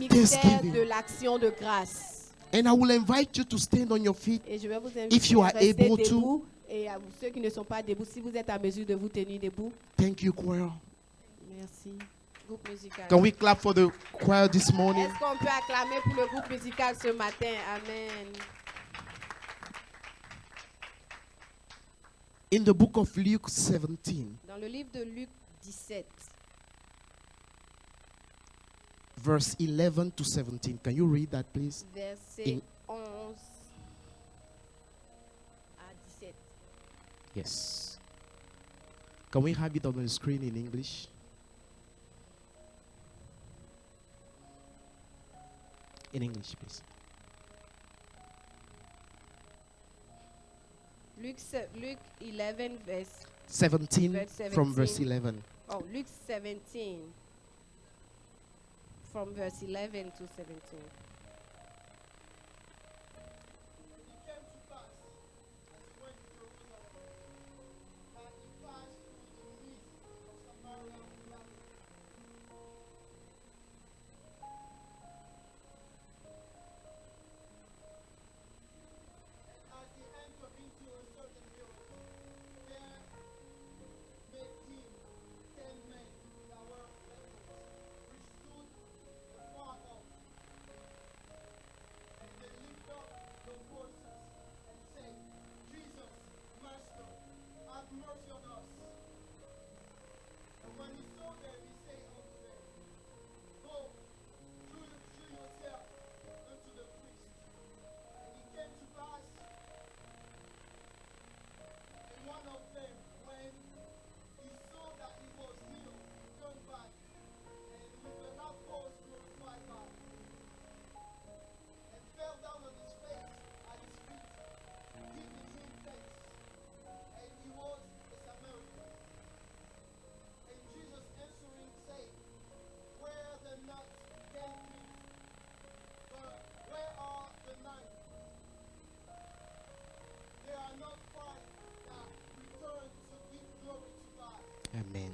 mystère thanksgiving. de l'action de grâce. And I will invite you to stand on your feet. Et je vais vous inviter If you à are rester able to. debout. Et à vous, ceux qui ne sont pas debout, si vous êtes à mesure de vous tenir debout. Thank you, choir. Merci. Groupe musical. Can we clap for the choir this morning? Est-ce qu'on peut acclamer pour le groupe musical ce matin? Amen. In the book of Luke 17, Dans le livre de Luc 17, verse 11 to 17. Can you read that, please? verset In- 11 à 17. Yes. Can we have it on the screen in English? In English, please. Luc 11, verse 17, Verse from verse 17. 11. Oh, Luke 17, from verse 11 to 17. Amen.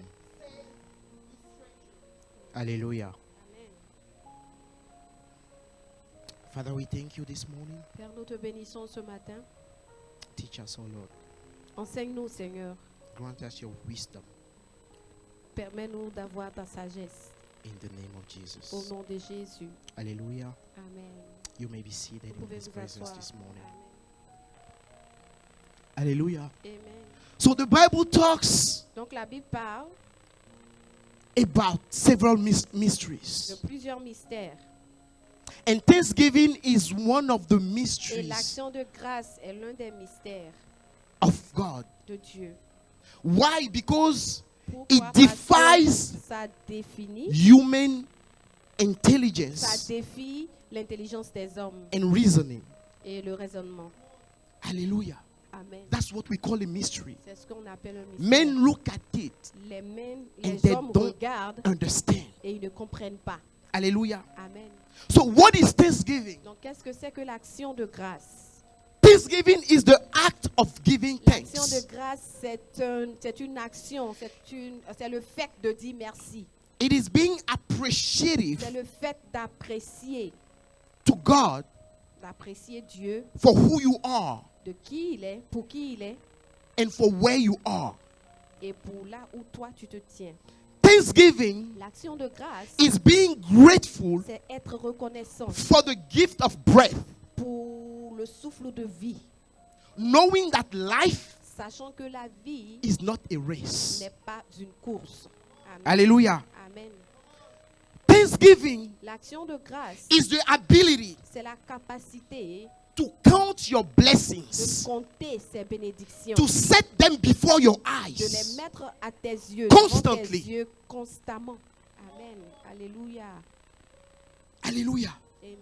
Hallelujah. Amen. Father, we thank you this morning. Père, nous te bénissons ce matin. Teach us, oh Lord. Enseigne-nous, Seigneur. Grant us your wisdom Permets-nous d'avoir ta sagesse. in the name of Au Jesus. nom de Jésus. Hallelujah. Amen. You may be seated Vous in pouvez His vous presence asseoir. this morning. Amen. Hallelujah. Amen. So the Bible talks Donc la Bible parle about several de mysteries. plusieurs mystères. And Thanksgiving is one of the Et mysteries l'action de grâce est l'un des mystères of God. de Dieu. Why? Because Pourquoi? it Parce que defies ça définit, human ça intelligence défie l'intelligence des hommes and reasoning. et le raisonnement. Hallelujah. Amen. That's what we call a mystery. C'est ce qu'on appelle un mystère. Men look at it, Les they hommes don't regardent understand. et ils ne comprennent pas. Hallelujah. Amen. So what is Thanksgiving? Donc, qu'est-ce que c'est que l'action de grâce? Thanksgiving is the act of giving L'action de thanks. grâce, c'est une action, c'est le fait de dire merci. It is being C'est appreciative le fait d'apprécier, to God d'apprécier Dieu, for who you are de qui il est, pour qui il est, and for where you are. et pour là où toi tu te tiens. Thanksgiving L'action de grâce, is being grateful c'est être reconnaissant for the gift of breath, pour le souffle de vie, knowing that life sachant que la vie is not a race. n'est pas une course. Amen. Hallelujah. Amen. Thanksgiving L'action de grâce, is the ability c'est la capacité to count your de blessings, compter ses bénédictions, to set them before your de les eyes. mettre à tes yeux, Constantly. devant tes yeux constamment. Amen. Alléluia. Hallelujah. Amen.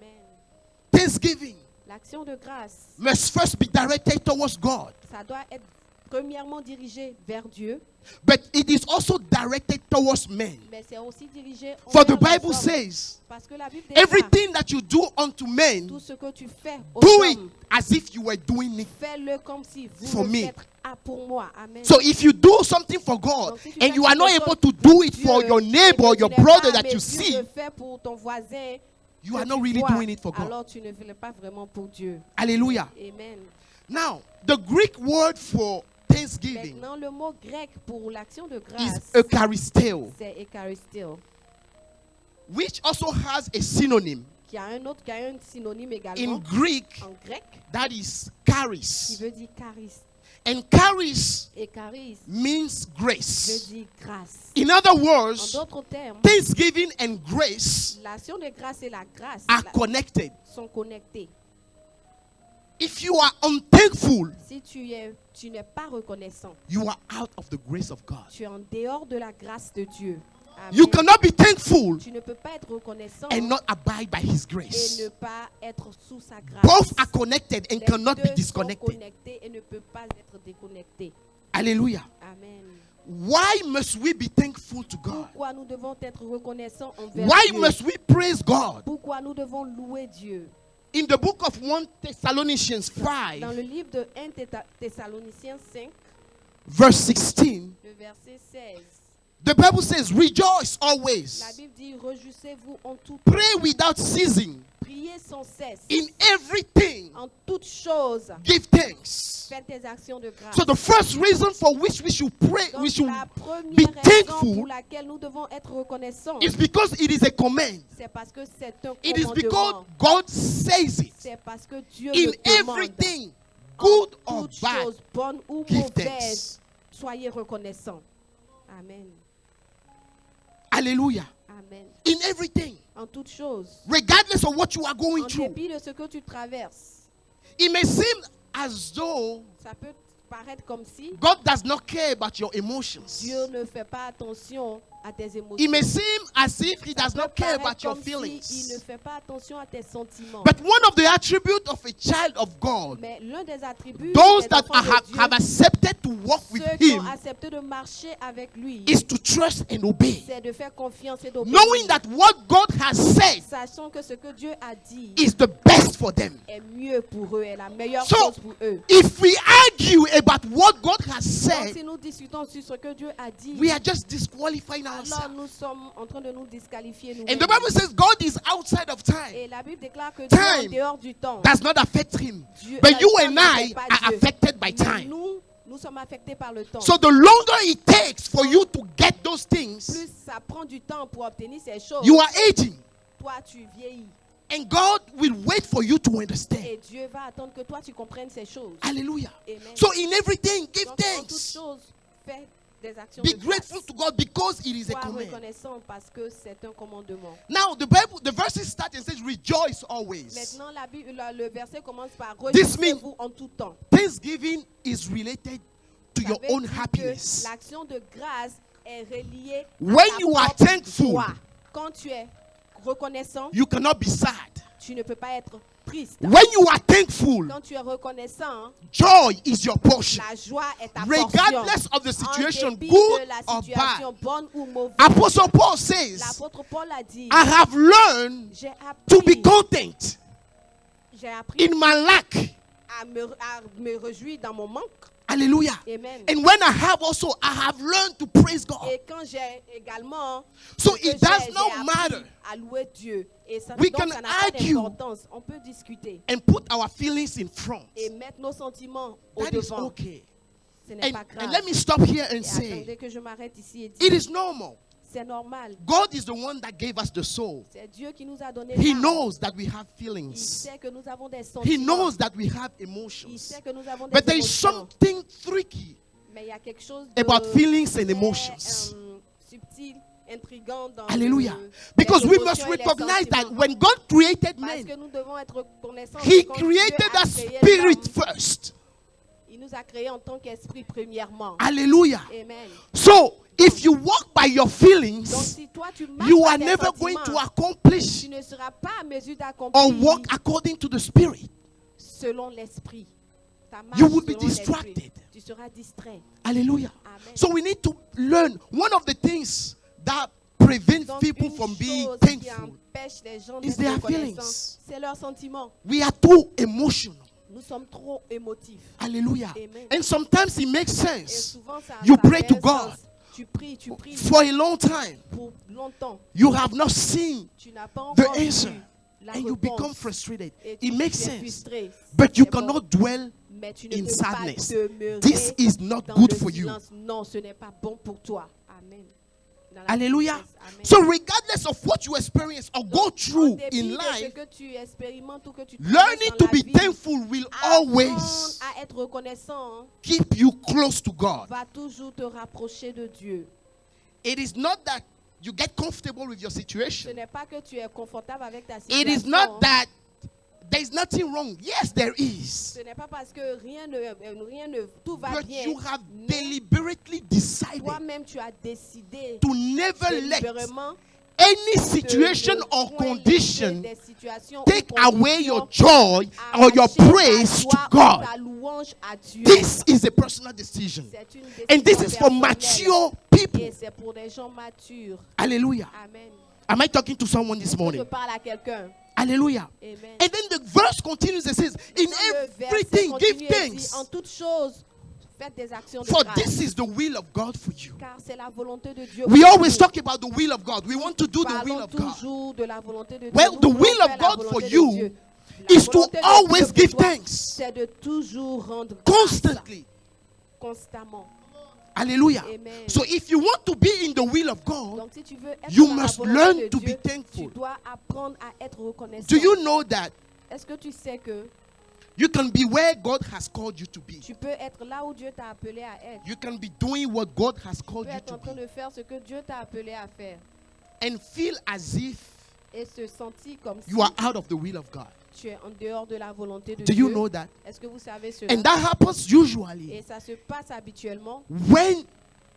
Thanksgiving L'action de grâce, must first be directed towards God, ça doit être premièrement dirigé vers Dieu, but it is also directed towards men. mais c'est aussi dirigé For the envers les Bible hommes. says, Parce que la Bible déclare, everything that you do unto men, tout ce que tu fais aux do it hommes, as if you were doing it. fais-le comme si vous For le me. faites pour moi. Amen. So if you do something for God Donc, si tu and fais you are not quelque able chose to pour do it for Dieu, your et neighbor, que tu your n'es pas brother en that you mesure see, de faire pour ton voisin, you que are tu not really vois, doing it for God. alors tu ne fais pas vraiment pour Dieu. Hallelujah. Amen. Now, the Greek word for thanksgiving Maintenant, le mot grec pour l'action de is grâce, eucharisteo, c'est eucharisteo, which also has a synonym qui a un synonyme in également Greek en grec, that is qui charis. veut dire charis. And charis Et charis means veut grace. dire grâce. In other En words, d'autres termes, thanksgiving and grace l'action de grâce et la grâce are connected. sont connectées. If you are unthankful, Si tu n'es pas reconnaissant, you are out of the grace of God. tu es en dehors de la grâce de Dieu. Amen. You cannot be thankful Tu ne peux pas être reconnaissant and not abide by His et grace. ne pas être sous sa grâce. Both are connected and Les cannot be deux sont disconnected. connectés et ne peuvent pas être déconnectés. Hallelujah. Amen. Why must we be thankful to God? Pourquoi nous devons être reconnaissants envers Why Dieu? must we praise God? Pourquoi nous devons louer Dieu? In the book of 1 Thessalonians Dans 5, le livre de 1 Thessaloniciens 5, verse 16, le verset 16, the Bible says, rejoice la always, Bible dit, réjouissez-vous en tout temps, pray without ceasing, priez sans cesse, in everything en toutes choses, give thanks. faites des actions de grâce. So the first reason for which we should pray, we Donc should la be première raison thankful pour laquelle nous devons être reconnaissants, is because it is a command. c'est parce que c'est un It is because commandement. God says it. C'est parce que Dieu In le demande. everything, En good or toutes bad, choses, bonnes ou give mauvaises, thanks. soyez reconnaissants. Amen. Hallelujah. Amen. In everything, En toutes choses, regardless of what you are going en through, dépit de ce que tu traverses, it may seem as though ça peut paraître comme si God does not care about your emotions. Dieu ne fait pas attention à tes émotions. It may seem as if He Ça does peut not care paraître about your comme si il ne feelings. fait pas attention à tes sentiments. But one of the attributes of a child of God, Mais l'un des attributs those des that enfants de Dieu, have accepted to walk with ceux qui ont Him, accepté de marcher avec lui, is to trust and obey. c'est de faire confiance et d'obéir. Knowing that what God has said Sachant que ce que Dieu a dit is the best for them. est mieux pour eux, est la meilleure So, chose pour eux. if we argue about what God has Donc said, si nous discutons sur ce que Dieu a dit, we are just disqualifying alors ourselves. nous sommes en train de nous disqualifier nous-mêmes. And the Bible says God is outside of time. Et la Bible déclare que Dieu est Time en dehors du temps. Does not affect Him. Dieu, But la you temps and ne I fait pas are Dieu. affected by Mais time. nous sommes affectés par le temps. So the longer it takes for you to get those things, Plus ça prend du temps pour obtenir ces choses, you are aging. toi tu vieillis. And God will wait for you to understand. Et Dieu va attendre que toi tu comprennes ces choses. Hallelujah. Amen. So in everything, give Donc en toutes thanks. choses, fais des actions Be de grâce. grateful to God because it is a Sois command. reconnaissant parce que c'est un commandement. Now the verses start and says, rejoice always. Maintenant, le verset commence par This means- réjouissez-vous en tout temps. Thanksgiving is related to Ça your veut own dire que happiness. l'action de grâce est reliée When à ta you are propre thankful, joie. Quand tu es reconnaissant, you cannot be sad. tu ne peux pas être triste. When you are thankful, Quand tu es reconnaissant, joy is your portion. la joie est ta Regardless portion. of the situation, En dépit good de la or situation bad. bonne ou mauvaise. Apostle Paul says, L'apôtre Paul a dit, I have learned j'ai to be appris, content j'ai appris in my lack. à me réjouir dans mon manque. Hallelujah. Amen. And when I have also, I have learned to praise God. Et quand j'ai également, So ce que it does j'ai not appris matter. à louer Dieu. Et ça, We donc can ça n'a pas argue. d'importance. On peut discuter And put our feelings in front. et mettre nos sentiments au That is devant. okay. Ce n'est pas And grave. let me stop here and Et say, attendez que je m'arrête ici et dire, it is normal. c'est normal. God is the one that gave us the soul. C'est Dieu qui nous a donné He l'âme. knows that we have Il feelings. sait que nous avons des He sentiments. knows that we have Il emotions. sait que nous avons des But there is émotions. something tricky Mais il y a quelque chose de about feelings and très, emotions. subtil, intriguant dans Hallelujah. les Because we must émotions et les recognize that sentiments. when God created Parce man, que nous devons être reconnaissants. He que quand Dieu created a that créé spirit l'homme, first. il nous a créés en tant qu'esprit premièrement. Hallelujah. Amen. So if you walk by your Donc feelings, si toi tu marches you par are tes never going to sentiments, accomplish tu ne seras pas à mesure or d'accomplir walk according to the spirit. selon l'esprit. Ta marche You will be selon l'esprit. distracted. Tu seras distrait. Hallelujah. Amen. So we need to learn. One of the things that prevents Donc, people une from being chose qui thankful, empêche les gens is d'être their reconnaissants, feelings. c'est leurs sentiments. we are too emotional. Nous sommes trop émotifs. Hallelujah. Amen. And sometimes it makes Et sense. souvent, ça, You ça pray fait to un God. sens. Tu pries For a long time, pour longtemps. you have not seen Tu n'as pas the encore vu answer. la and you become réponse. frustrated. Et It tu makes es sense. frustré. But you C'est bon. cannot dwell Mais tu ne in peux pas sadness. demeurer This is not dans good le for you. silence. Non, ce n'est pas bon pour toi. Amen. Dans la Hallelujah. tristesse. Amen. So regardless of what you experience or go En through dépit in de ce life, que tu expérimentes ou que tu learning traverses to dans la be vie, thankful will apprendre always à être reconnaissant keep you close to God. va toujours te rapprocher de Dieu. It is not that you get comfortable with your Ce situation. n'est pas que tu es confortable avec ta It is situation. not that there is nothing wrong. Yes, there is. Ce n'est pas parce que tout va But bien. you have Mais deliberately decided toi-même, tu as décidé to never let délibérément any de situation ne or point condition laisser des situations take ou away your conditions joy or your arracher ta praise to joie ou God. ta louange à Dieu. This is a personal decision. C'est une And this décision is for personnelle. mature people. Et c'est pour des gens matures. Hallelujah. Amen. Am I talking to someone this Je morning? parle à quelqu'un. Hallelujah. Amen. And then the verse continues and says, in Maintenant, le verset everything, give continue et dit, thanks. en toutes choses, faites des actions de For grâce. this is the will of God for you. Car c'est la volonté de Dieu. We pour always nous. talk about the will of God. We want to do the will Parlons of God. toujours de la volonté de Dieu. Well, Nous the voulons will of faire la God for volonté de you Dieu. La is to volonté de Dieu always pour give toi, thanks. c'est de toujours rendre grâce Constantly. constamment. Hallelujah. Amen. So if you want to be in the will of God, Donc si tu veux être you dans la must volonté learn de to be Dieu, thankful. tu dois apprendre à être reconnaissant. Do you know that Est-ce que tu sais que you can be where God has called you to be? tu peux être là où Dieu t'a appelé à être? You can be doing what God has Tu called peux you être to en train be de faire ce que Dieu t'a appelé à faire and feel as if et se sentir comme si you are out of the will of God. tu es en dehors de la volonté de Do you Dieu. know that? Est-ce que vous savez cela? And that happens usually Et ça se passe habituellement when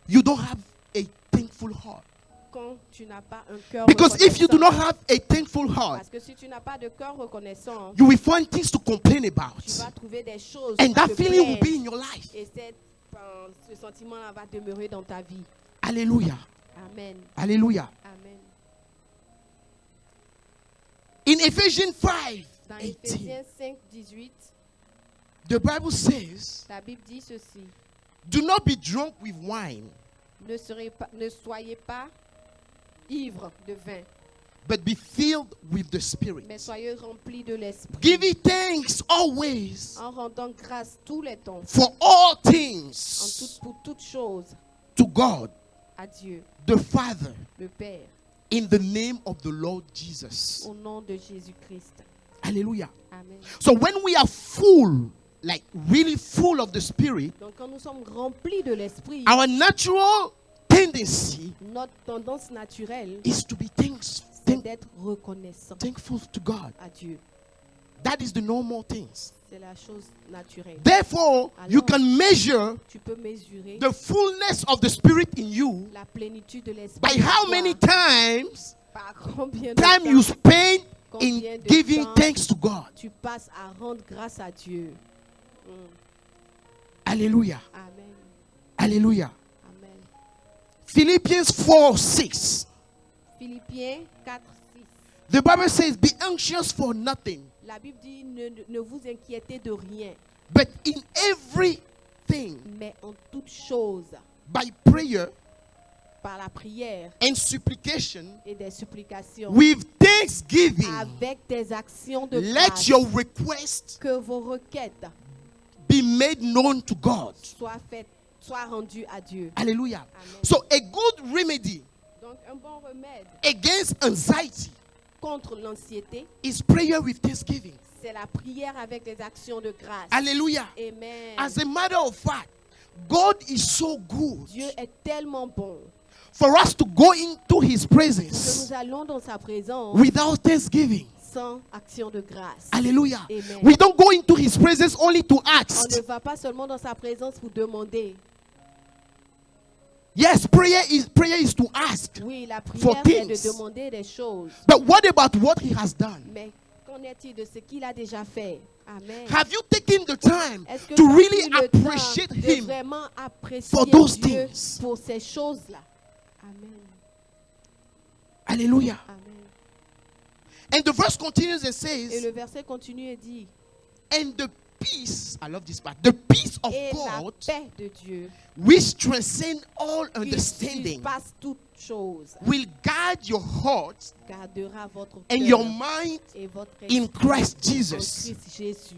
you don't have a thankful heart. quand tu n'as pas un cœur Because if you do not reconnaissant. have a thankful heart, Parce que si tu n'as pas de cœur reconnaissant, you will find things to complain about. tu vas trouver des choses And à that te feeling will plaindre. be in your life. Et ce sentiment-là va demeurer dans ta vie. Hallelujah. Amen. Hallelujah. Amen. In Ephesians 5, Dans 18, Éphésiens 5, 18, the Bible says, la Bible dit ceci. do not be drunk with wine, Ne soyez pas ivres de vin, but be filled with the Spirit. mais soyez remplis de l'Esprit, Giving thanks always en rendant grâce tous les temps, for all things pour toutes choses, to God, à Dieu, the Father, le Père, in the name of the Lord Jesus. au nom de Jésus-Christ. Hallelujah. Amen. So when we are full, like really full of the Spirit, Donc quand nous sommes remplis de l'Esprit, our natural tendency notre tendance naturelle, is to be c'est d'être reconnaissant thankful to God. à Dieu. That is the normal things. C'est la chose naturelle. Therefore, you can measure Tu peux mesurer the fullness of the Spirit in you la plénitude de l'Esprit by en how toi. many times Par combien de time you temps spend Combien in de giving temps thanks to God. tu passes à rendre grâce à Dieu. Hallelujah. Amen. Hallelujah. Amen. Philippians 4:6. Philippiens 4, 6. The Bible says, be anxious for nothing, La Bible dit ne vous inquiétez de rien, but in everything, mais en toutes choses, by prayer par la prière and supplication, et des supplications, with thanksgiving, avec des actions de let grâce, your requests que vos requêtes be made known to God. soient rendues à Dieu. Hallelujah. Amen. So a good remedy Donc un bon remède against anxiety contre l'anxiété, is prayer with thanksgiving. c'est la prière avec des actions de grâce. Hallelujah. Amen. As a matter of fact, God is so good Dieu est tellement bon for us to go into His que presence nous allons dans sa présence without thanksgiving. sans action de grâce. Hallelujah. Amen. We don't go into His presence only to On ne ask. va pas seulement dans sa présence pour demander. Yes, prayer is to ask. Oui, la For prière, c'est things. de demander des choses. But what about what He has done? Mais qu'en est-il de ce qu'il a déjà fait? Amen. Have you taken the time Est-ce que to tu as really pris le temps appreciate de Him vraiment apprécier for those Dieu things? pour ces choses-là? Amen. Hallelujah. Amen. And the verse continues and Et says, le verset continue et dit, and the peace, I love this part, the peace of et la God, paix de Dieu which transcend all qui understanding, surpasse toute chose will guide your heart gardera votre and cœur your mind et votre in esprit Christ en Jesus. Christ Jésus.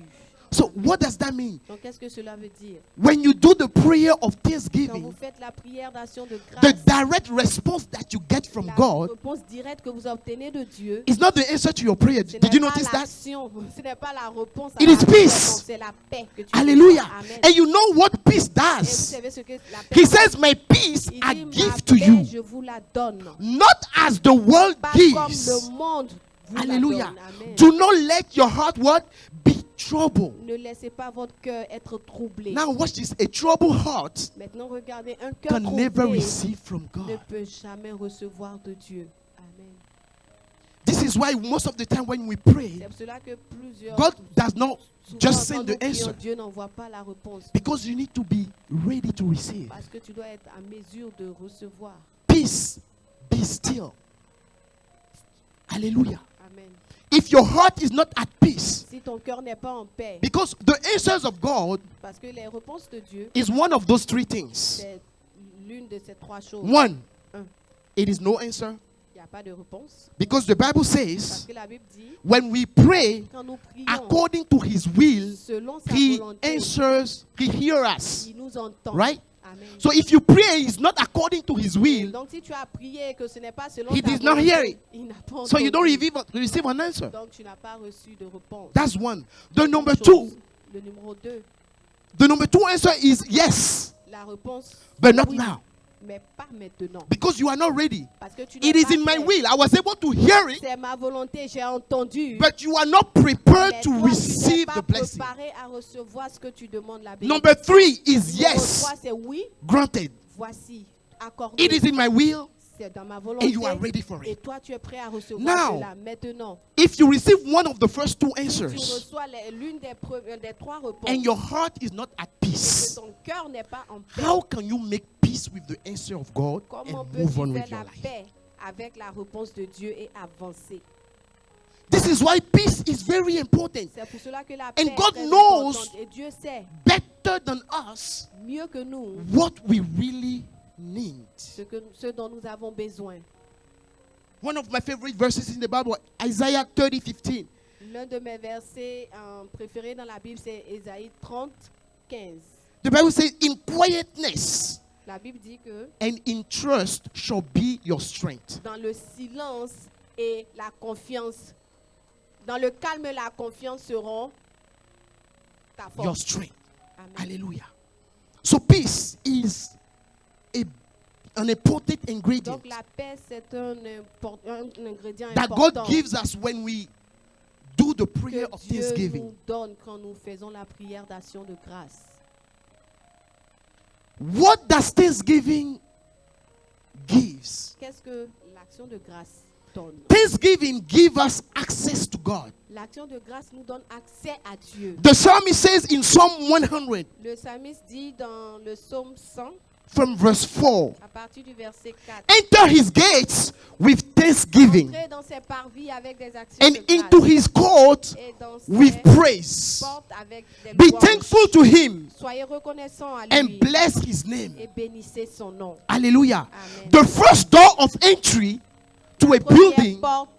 So what does that mean? Donc, qu'est-ce que cela veut dire? When you do the prayer of Quand vous thanksgiving, faites la prière d'action de the grâce, direct response that you get from la God réponse directe que vous obtenez de Dieu, is not the answer to your prayer. ce Did you n'est pas notice that? l'action, ce n'est pas la réponse à It la is prière, peace. non, c'est la paix que tu Hallelujah. reçois. Amen. And you know what peace Et vous does? savez ce que la paix He fait? says, my peace Il I dit, ma give to paix, you, je vous la donne. not as the world Pas comme gives. le monde vous Hallelujah. la donne. Amen. Do not let your heart what? Be troubled. Ne laissez pas votre cœur être troublé. Now watch this. A troubled heart Maintenant, regardez, un cœur can never troublé receive from ne God. peut jamais recevoir de Dieu. Amen. This is why most of the time when we pray, C'est pour cela que plusieurs God does not souvent, just quand send nous the prions, answer, Dieu n'envoie pas la réponse because you need to be ready to receive. parce que tu dois être en mesure de recevoir. Peace, be still. Hallelujah. Amen. If your heart is not at peace, Si ton cœur n'est pas en paix, because the answers of God parce que les réponses de Dieu, is one of those three things. c'est l'une de ces trois choses. One, Un, it is no answer, il n'y a pas de réponse. because the Bible Parce says que la Bible dit, when we pray quand nous prions according to His will, selon sa He volonté, answers, He hears us. il nous entend. Right? Amen. So if you pray is not according to His will, Donc si tu as prié que ce n'est pas selon He ta did not volonté, hear it. il n'a pas so you don't entendu. receive an answer. Donc tu n'as pas reçu de réponse. That's one. The number Chose. two, Le numéro 2, the number two answer is yes, la réponse, but not oui, now, mais pas maintenant. because you are not ready. Parce que tu n'es It is pas in my prêt. will. I was able to hear it, C'est ma volonté, j'ai entendu. but you are not prepared Mais to toi, tu n'es receive pas the blessing. préparé à recevoir ce que tu demandes la bénédiction. Number three is Numéro yes, 3, c'est oui, granted. voici, accordé. It is in my will, C'est dans ma and volonté. you are ready for Et it. toi, tu es prêt à recevoir Now, cela. Maintenant, If you receive one of the first two si tu answers, reçois l'une des trois réponses and your heart is not at et que peace, ton cœur n'est pas en paix, how can you make peace with the answer of God comment and move on peux-tu with faire your la life? paix avec la réponse de Dieu et avancer? This is why peace is very important. C'est pour cela que la paix God est très knows importante. Et Dieu sait Better than us mieux que nous what we really need. ce dont nous avons besoin. One of my favorite verses in the Bible, Isaiah 30:15. L'un de mes versets préférés dans la Bible, c'est Ésaïe 30, 15. The Bible says, in quietness La Bible dit que and in trust shall be your strength. dans le silence et la confiance, dans le calme et la confiance seront ta Your force. strength. Amen. Hallelujah. So peace is an important ingredient Donc la paix, c'est un ingrédient that important God gives us when we do the prayer que of Dieu thanksgiving. nous donne quand nous faisons la prière d'action de grâce. What does thanksgiving gives? Qu'est-ce que l'action de grâce donne? Thanksgiving gives us access to God. L'action de grâce nous donne accès à Dieu. The psalmist says in Psalm 100 Le psalmiste dit dans le psaume 100, from verse 4, à partir du verset 4, enter his gates with thanksgiving entrez dans ses parvis avec des actions and de into grâce his court et dans ses with praise. portes avec des Be louanges. thankful to him Soyez reconnaissants à and lui bless his name. et bénissez son nom. Hallelujah. Amen. The first door of entry to a Première building, porte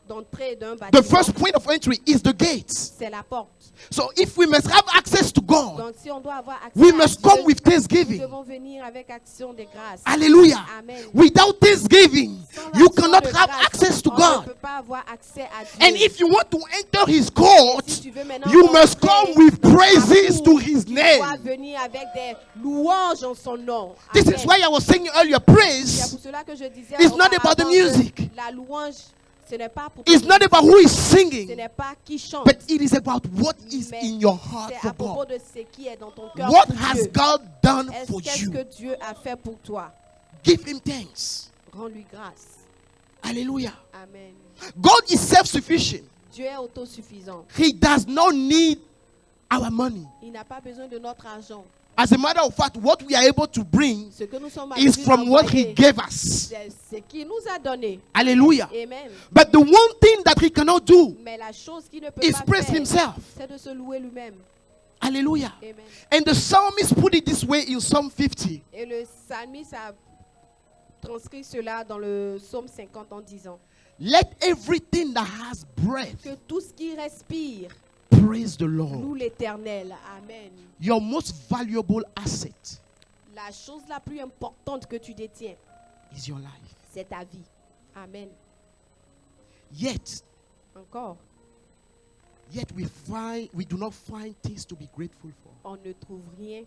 d'entrée d'un the bâtiment, first point of entry is the gates. c'est la porte. So if we must have access to God, Donc si on doit avoir accès we à must Dieu, come with nous thanksgiving. devons venir avec action de grâce. Hallelujah. Amen. Without thanksgiving, Sans you action cannot de have grâce, access to on ne God. peut pas avoir accès à Dieu. And if you want to enter his court, Si tu veux maintenant you must come entrer with dans sa praises to cour, his tu dois name. venir avec des louanges en son nom. This Amen. is why I was saying earlier, C'est praise pour cela que je disais is not about the auparavant que music. la louange, ce n'est pas pour is not about who is singing, ce n'est pas qui chante, but it is about what is mais in your heart c'est for à propos God. de ce qui est dans ton cœur What pour has Dieu. God done for Qu'est-ce you? que Dieu a fait pour toi? Give him thanks. Rends-lui grâce. Hallelujah. Amen. God is self-sufficient. Dieu est autosuffisant. He does not need our money. Il n'a pas besoin de notre argent. As a matter of fact, what we are able to bring Ce que nous sommes is habitués from what he d'envoyer, gave us. c'est ce qu'il nous a donné. Hallelujah. Amen. But the one thing that he cannot do Mais la chose qu'il ne peut is pas praise faire, himself. c'est de se louer lui-même. Hallelujah. Amen. And the psalmist put it this way in Psalm 50. Et le psalmiste a transcrit cela dans le psaume 50 en disant Let everything that has breath que tout ce qui respire praise the loue Lord. l'Éternel. Amen. Your most valuable asset La chose la plus importante que tu détiens, is your life. c'est ta vie. Amen. Yet Encore, we do not find things to be grateful for. on ne trouve rien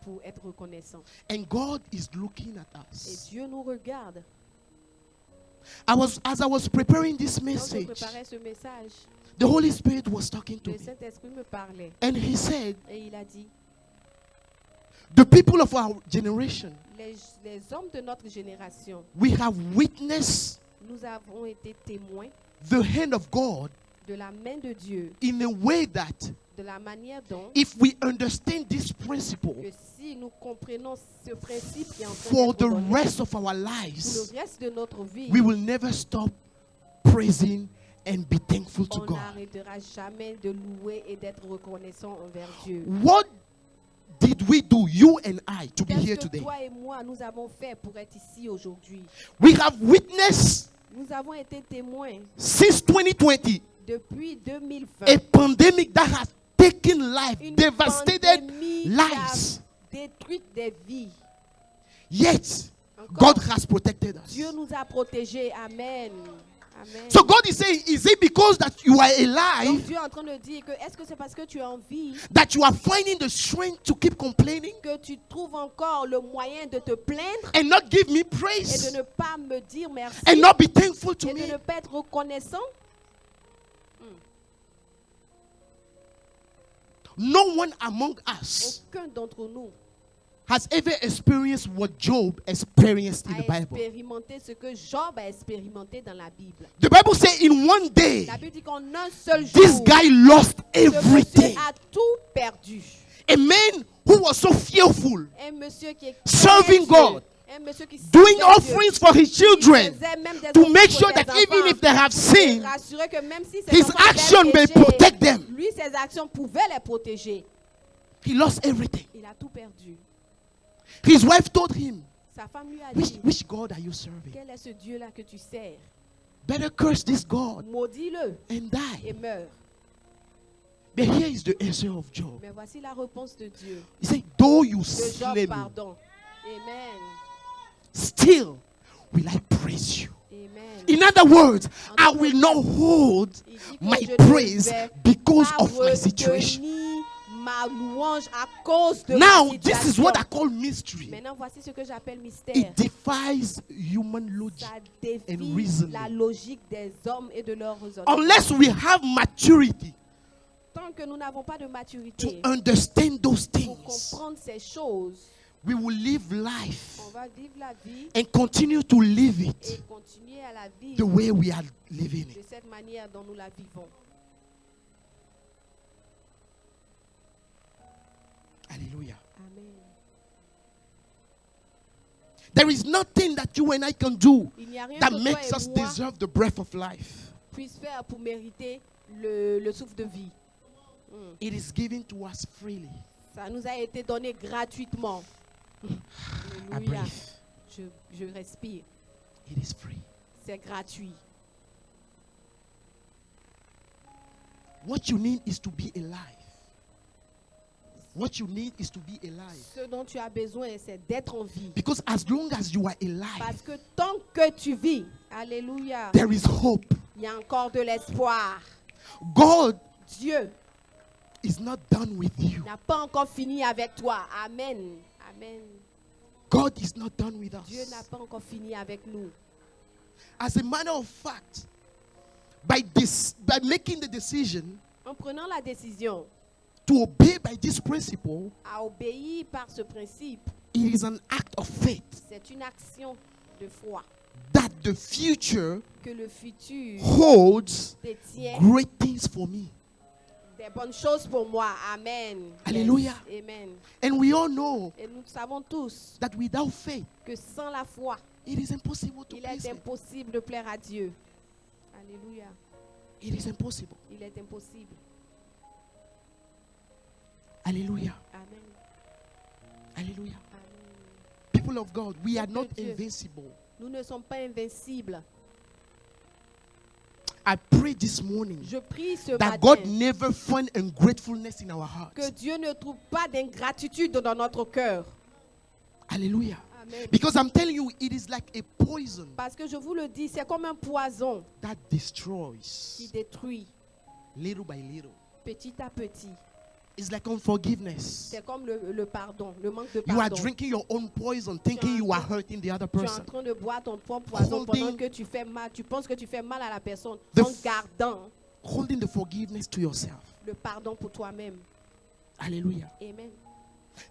pour être reconnaissant. And God is looking at Et us. Dieu nous regarde. As I was preparing this Quand je message, préparais ce message, the Holy Spirit was talking to le me. Saint-Esprit me parlait And He said, et il a dit, the people of our generation, les hommes de notre génération, we have witnessed nous avons été témoins the hand of God de la main de Dieu, in a way that de la manière dont, if we understand this principle que si nous comprenons ce principe qui est en train for d'être the donné rest of our pour lives, le reste de notre vie, we will never stop praising and be thankful to on God. n'arrêtera jamais de louer et d'être reconnaissant envers Dieu. What did we do, you and I, to be Qu'est-ce here que today? toi et moi, nous avons fait pour être ici aujourd'hui? We have witnessed Nous avons été témoins since 2020 depuis 2020. a pandemic that has taken life, Une devastated pandémie qui a lives. détruit des vies. Yet, Encore, God has protected us. Dieu nous a protégés. Amen. Amen. So God is saying, is it because that you are Donc alive Dieu est en train de dire que est-ce que c'est parce que tu es en vie that you are finding the strength to keep complaining que tu trouves encore le moyen de te plaindre and not give me et praise de ne pas me dire merci and not be thankful to et de me? ne pas être reconnaissant? No one among us Aucun d'entre nous has ever experienced what Job experienced in a the Bible. expérimenté ce que Job a expérimenté dans la Bible. The Bible says in one day, La Bible dit qu'en un seul jour, this guy lost ce monsieur everything. a tout perdu. A man who was so fearful, Un monsieur qui est Serving Dieu, God, un monsieur qui doing servait Dieu, offerings for his qui children, faisait même des to offrandes make pour sure ses that even enfants, if they have pour sinned, rassurer que même si ses his enfants avaient action may péché, protect them. lui, ses actions pouvaient les protéger. He lost everything. Il a tout perdu. His wife told him, Sa femme lui a dit, which God are you serving? quel est ce Dieu-là que tu sers? Better curse this God Maudis-le and et die. meurs. But here is the answer of Job. Mais voici la réponse de Dieu. He said, though you De slay Job, me, pardon. Amen. still will I praise you. Amen. In other words, I will not hold Il dit que my je ne praise vais because pas of my situation. retenir ma louange à cause de Now, ma this is situation. what I call mystery. Maintenant, voici ce que j'appelle mystère. It defies human logic. Ça and défie reasoning. la logique des hommes et de leurs raisonnements. Unless we have maturity Tant que nous n'avons pas de to maturité understand those pour things, comprendre ces choses, we will live life on va vivre la vie and continue to live et it continuer à la the vivre way we are living de it. cette manière dont nous la vivons. Hallelujah. Amen. There is nothing that you and I can do Il n'y a rien that que makes toi us et moi deserve the breath of life. puisse faire pour mériter le souffle de vie. It is given to us freely. Ça nous a été donné gratuitement. I Alléluia. breathe. Je respire. It is free. C'est gratuit. What you need is to be alive. What you need is to be alive. Ce dont tu as besoin, c'est d'être en vie. Because as long as you are alive, Parce que tant que tu vis, alléluia, there is hope. il y a encore de l'espoir. God Dieu is not done with you. n'a pas encore fini avec toi. Amen. Amen. God is not done with Dieu n'a us. pas encore fini avec nous. As a matter of fact, by making the decision En prenant la décision to obey by this principle, à obéir par ce principe, it is an act of faith c'est une action de foi that the future que le futur holds détient great things for me. des bonnes choses pour moi. Amen. Alléluia. Yes. Amen. And we all know Et nous savons tous that without faith, que sans la foi, it is impossible to il please est Him. impossible de plaire à Dieu. Alléluia. It is impossible. Il est impossible. Hallelujah. Amen. Hallelujah. Amen. People of God, we are not Dieu. invincible. Nous ne sommes pas invincibles. I pray this morning Je prie ce that matin God never find ungratefulness in our que hearts. Dieu ne trouve pas d'ingratitude dans notre cœur. Hallelujah. Amen. Because I'm telling you, it is like a poison Parce que je vous le dis, c'est comme un poison that qui destroys détruit little by little. petit à petit. It's like unforgiveness. C'est comme le pardon, le manque de You are pardon. drinking your own poison, thinking you are hurting the other Tu es en person. train de boire ton propre poison Holding- pendant que tu fais mal. Tu penses que tu fais mal à la personne The en f- gardant Holding the forgiveness to yourself. le pardon pour toi-même. Hallelujah. Amen.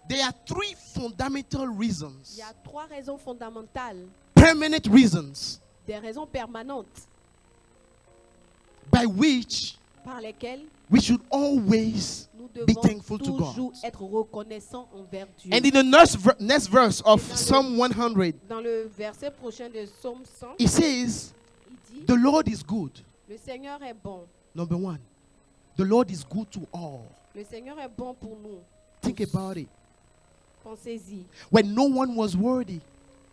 There are three fundamental Il reasons, y a 3 raisons fondamentales, permanent reasons, des raisons permanentes by which par lesquelles we should always nous be devons thankful to toujours God. être reconnaissants envers Dieu. And in the next verse of Psalm 100, Dans le verset prochain de Psaume 100, it says, il dit, the Lord is good. le Seigneur est bon. Number one, the Lord is good to all. Le Seigneur est bon pour nous. Think about it. Pensez-y. When no one was worthy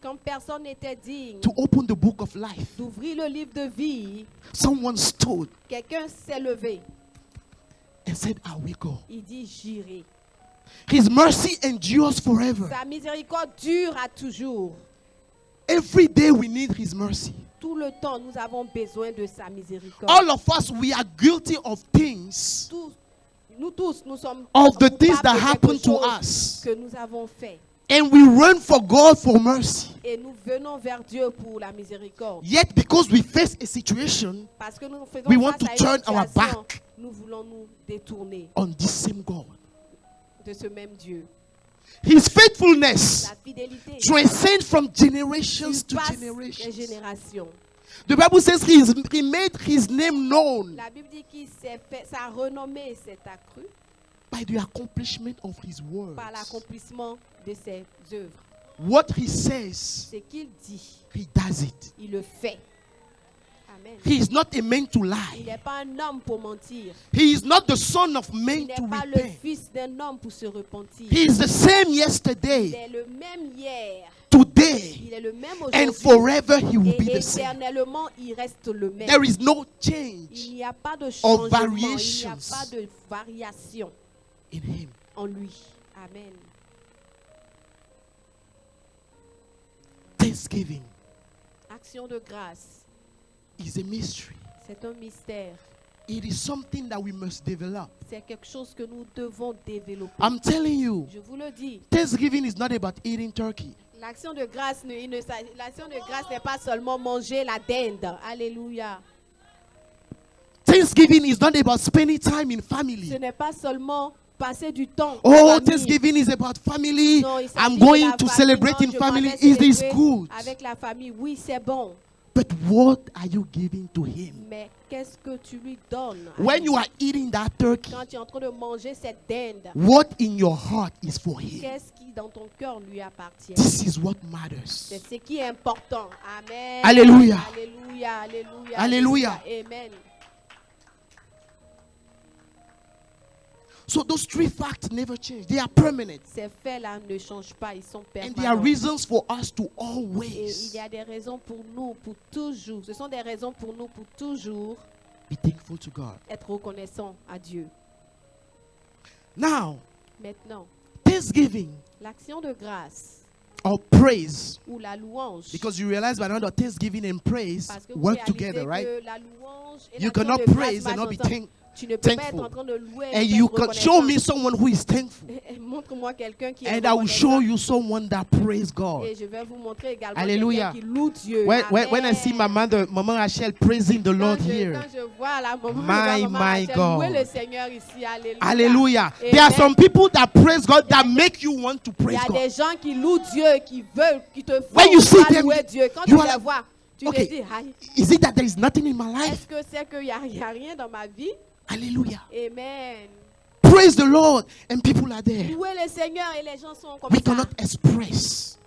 Quand personne n'était digne to open the book of life, d'ouvrir le livre de vie, someone stood quelqu'un s'est levé. and said, I will go. Il dit, j'irai. His mercy endures forever. Sa miséricorde dure à toujours. Every day we need His mercy. Tout le temps, nous avons besoin de sa miséricorde. All of us, we are guilty of things, Nous tous, nous sommes of the things coupables that de quelque happened to chose us. que nous avons fait. And we run for God for mercy. Et nous venons vers Dieu pour la miséricorde. Yet, because we face a situation, Parce que nous faisons we want face to à une turn our situation, back nous voulons nous détourner on this same God. de ce même Dieu. His faithfulness La fidélité transcends from generations to passe les generations. générations. The Bible says he made His name known La Bible dit qu'il s'est fait, sa renommée s'est accrue by the accomplishment of His words. par l'accomplissement de ses œuvres. What He says, Ce qu'il dit, He does it. il le fait. Amen. He is not a man to Il lie. n'est pas un homme pour mentir. He is not the son of Il man n'est to pas le repent. fils d'un homme pour se repentir. He is the same Il yesterday, est le même hier. today, Il est le même and aujourd'hui. forever He will be Et the same. éternellement, il reste le même. There is no Il change n'y a pas de changement. Il n'y a variations. pas de variation in Him. en lui. Amen. Thanksgiving Action de grâce, is a mystery. c'est un mystère. It is something that we must develop. C'est quelque chose que nous devons développer. I'm telling you, Je vous le dis. Thanksgiving is not about eating turkey. L'action de grâce l'action de grâce n'est pas seulement manger la dinde. Alléluia. Thanksgiving is not about spending time in Ce family. n'est pas seulement passer du temps. Oh, en famille. Thanksgiving is about family. Non, il s'agit I'm de going la to famille. celebrate Non, in je m'en family. vais It is célébrer good. avec la famille. Oui, c'est bon. But what are you giving to Him? Mais qu'est-ce que tu lui donnes? When you are eating that turkey, Quand tu es en train de manger cette dinde, what in your heart is for Him? qu'est-ce qui dans ton cœur lui appartient? This is what matters. C'est ce qui est important. Amen. Alléluia. Alléluia. Alléluia. Alléluia. Amen. So those three facts never change. They are permanent. Ces faits-là ne changent pas, ils sont And there are permanents. reasons for us to Et il always y a des raisons pour nous, pour toujours. Ce sont des raisons pour nous, pour toujours be thankful to God. être reconnaissants à Dieu. Now, Maintenant, Thanksgiving l'action de grâce or praise, ou la louange. because you realize by now that Thanksgiving and praise Parce que vous work réalisez together, right? que la louange et You l'action cannot de grâce praise and marchent not be ensemble. Tu ne peux pas être thankful. en train de louer And et you être can show me reconnaissant. someone who is thankful. Montre-moi quelqu'un qui est And I will reconnaissant. show you someone that praise God. Et je vais vous montrer également Hallelujah. quelqu'un qui loue Dieu. When I see my mother, Mama Rachel, praising the Lord Quand here. je vois la maman, My Rachel God. louer le Seigneur ici. Alléluia. Hallelujah. Amen. There are some people that praise God that make you want to Il y praise a God. des gens qui louent Dieu, qui veulent, qui te font When you see them, louer Dieu. Quand you tu are les like, vois, tu okay, te dis, aïe, is it that there is nothing in my life? est-ce que c'est qu'il n'y a rien dans ma vie? Hallelujah. Amen. Praise the Lord, and people are there. Louer le Seigneur et les gens sont comme We ça. cannot express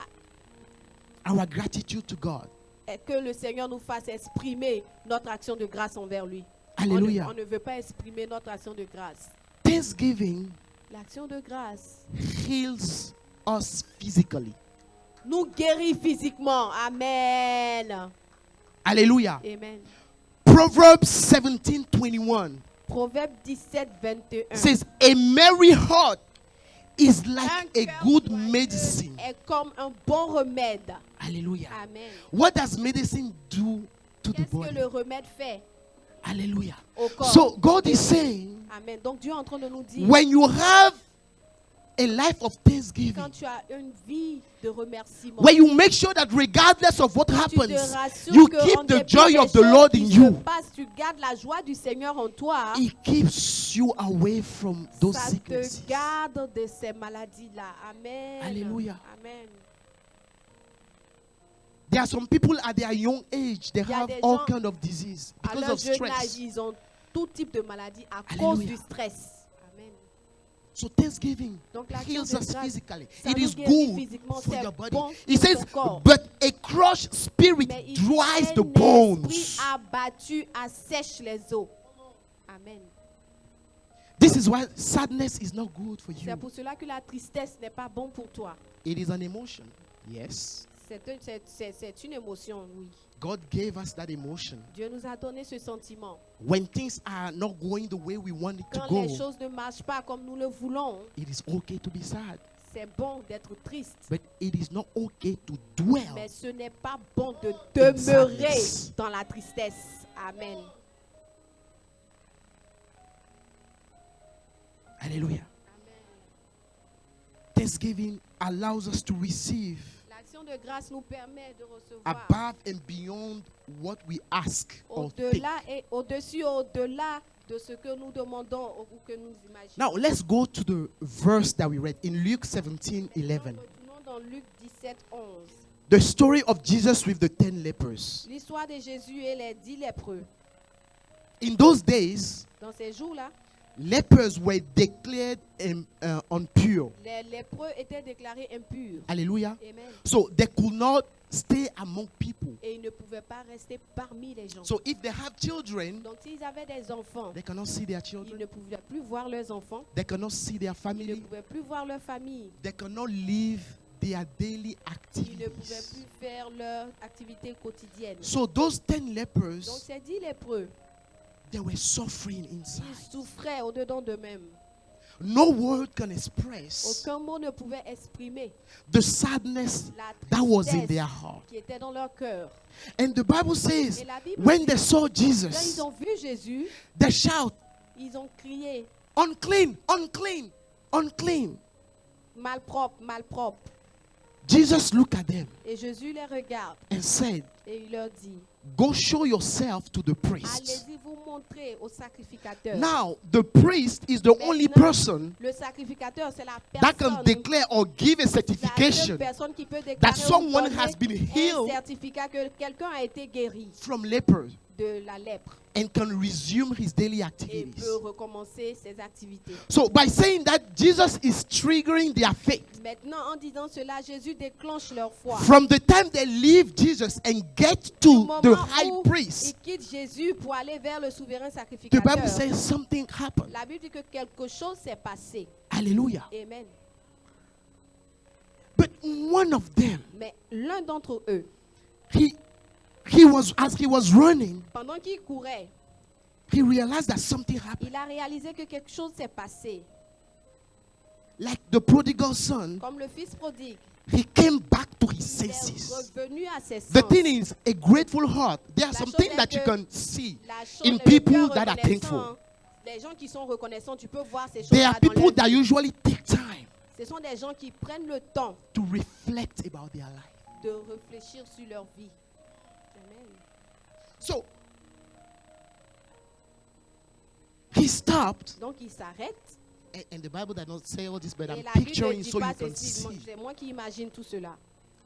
our gratitude to God. Et que le Seigneur nous fasse exprimer notre action de grâce envers lui. Hallelujah. On ne veut pas exprimer notre action de grâce. Thanksgiving L'action de grâce heals us physically. nous guérit physiquement. Amen. Hallelujah. Amen. Proverbs 17:21 Proverbe 17, 21. says, a merry heart is Un like a cœur good joyeux medicine. est comme un bon remède. Hallelujah. Amen. What does medicine do to the Qu'est-ce que body? le remède fait Hallelujah. au corps? So God is saying, Amen. Donc Dieu est en train de nous dire, when you have a life of quand thanksgiving, tu as une vie de remerciement, when you make sure that regardless of what tu te happens, rassures you que en keep the dépit joy des of the choses Lord qui in se you, passent, tu gardes la joie du Seigneur en toi. it keeps you away from those Ça sicknesses. te garde de ces maladies-là. Amen. Alléluia. Amen. There are some people at their young age, they Il y a have des all gens, kind of disease À because leur of jeune âge, stress. ils ont tout type de maladie à Alléluia. cause du stress. Amen. So thanksgiving Donc l'action heals de us grâce, physically. ça It nous is guérit good physiquement, for c'est your body. bon It pour says, ton corps. but a crushed spirit Mais dries the un bones. esprit abattu assèche les os. Amen. This is why sadness is not good for C'est you. pour cela que la tristesse n'est pas bon pour toi. It is an emotion. Yes. C'est une émotion, oui. God gave us that emotion. Dieu nous a donné ce sentiment. When things are not going the way we want it to Quand go, les choses ne marchent pas comme nous le voulons, it is okay to be sad. c'est bon d'être triste. But it is not okay to dwell. Mais ce n'est pas bon de demeurer sadness. dans la tristesse. Amen. Hallelujah. Thanksgiving allows us to receive L'action de grâce nous permet de recevoir above and beyond what we ask or think. au-delà et au-dessus, au-delà de ce que nous demandons ou que nous imaginons. Now let's go to the verse that we read in Luke 17:11. Retournons dans Luc 17, 11. The story of Jesus with the 10 lepers. L'histoire de Jésus et les 10 lépreux. In those days, Dans ces jours-là, lepers were declared impure. les lépreux étaient déclarés impurs. Hallelujah. Amen. So they could not stay among people. Et ils ne pouvaient pas rester parmi les gens. So if they have children, Donc s'ils avaient des enfants, they cannot see their ils children. ne pouvaient plus voir leurs enfants. They cannot see their Ils ne family. pouvaient plus voir leur famille. They cannot live their daily Ils ne pouvaient activities. plus faire leur activité quotidienne. So those 10 Donc lepers, ces 10 lépreux, they were suffering inside. ils souffraient au-dedans d'eux-mêmes. No word can express Aucun mot ne pouvait exprimer the sadness la that was in tristesse their heart. qui était dans leur cœur. And the Bible says, Et la Bible when dit, they saw quand Jesus, ils ont vu Jésus, they shout, ils ont crié unclean, unclean, unclean. malpropre, malpropre. Jesus looked at them Et Jésus les regarde and said, et il leur dit, go show yourself to the priest. allez-y vous montrer au sacrificateur. Now, the priest is the only person Le sacrificateur, c'est la that can personne, declare or give a la seule certification personne qui peut that déclarer ou someone donner has been un healed certificat que quelqu'un a été guéri from leper de la lèpre and can resume his daily et activities. peut recommencer ses activités. So, by saying that, Jesus is triggering their faith. Maintenant, en disant cela, Jésus déclenche leur foi. From the time they leave Jesus and get Au to moment the high où priest, ils quittent Jésus pour aller vers le souverain the sacrificateur, Bible says something happened. la Bible dit que quelque chose s'est passé. Hallelujah. Amen. But one of them, Mais l'un d'entre eux, as he was running, pendant qu'il courait, he realized that something happened. il a réalisé que quelque chose s'est passé. Like the prodigal son, Comme le fils prodigue, he came back to his il est senses. revenu à ses sens. The thing is, a grateful heart. There are La some chose things est that you que can see La chose, in le people cœur that are reconnaissant, thankful. les gens qui sont reconnaissants, tu peux voir ces There choses-là are dans people leur that vie. usually take time Ce sont des gens qui prennent le temps to reflect about their life. de réfléchir sur leur vie. Amen. So, he stopped, Donc il s'arrête. and the Bible does not say all this, but Et I'm la Bible ne picturing dit so pas you can ceci. see. C'est moi qui imagine tout cela.